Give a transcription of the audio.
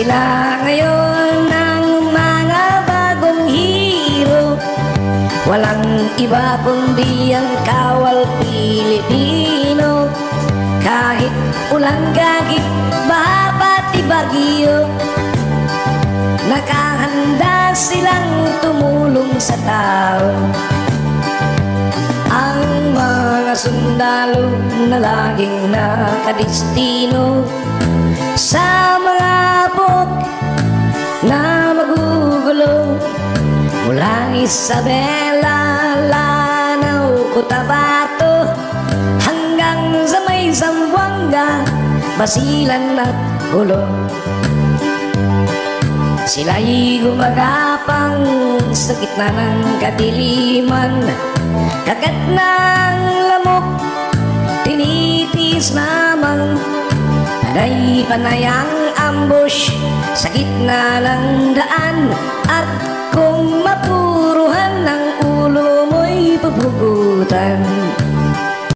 Sila ngayon ang mga bagong hero, walang iba kundi ang kawal Pilipino. Kahit ulang gagit, baha pati bagyo, nakahanda silang tumulong sa tao. Ang mga sundalo na laging nakadestino sa mga bot na magugulo, mula Isabela, Lanao, Cotabato hanggang sa may Zamboanga, Basilan at Hulo. Sila'y gumagapang sa gitna ng kadiliman, kagat ng lamok, tinitiis lamang. Panay-panay ang ambush sa gitna ng daan, at kung mapuruhan ng ulo mo'y pupugutan.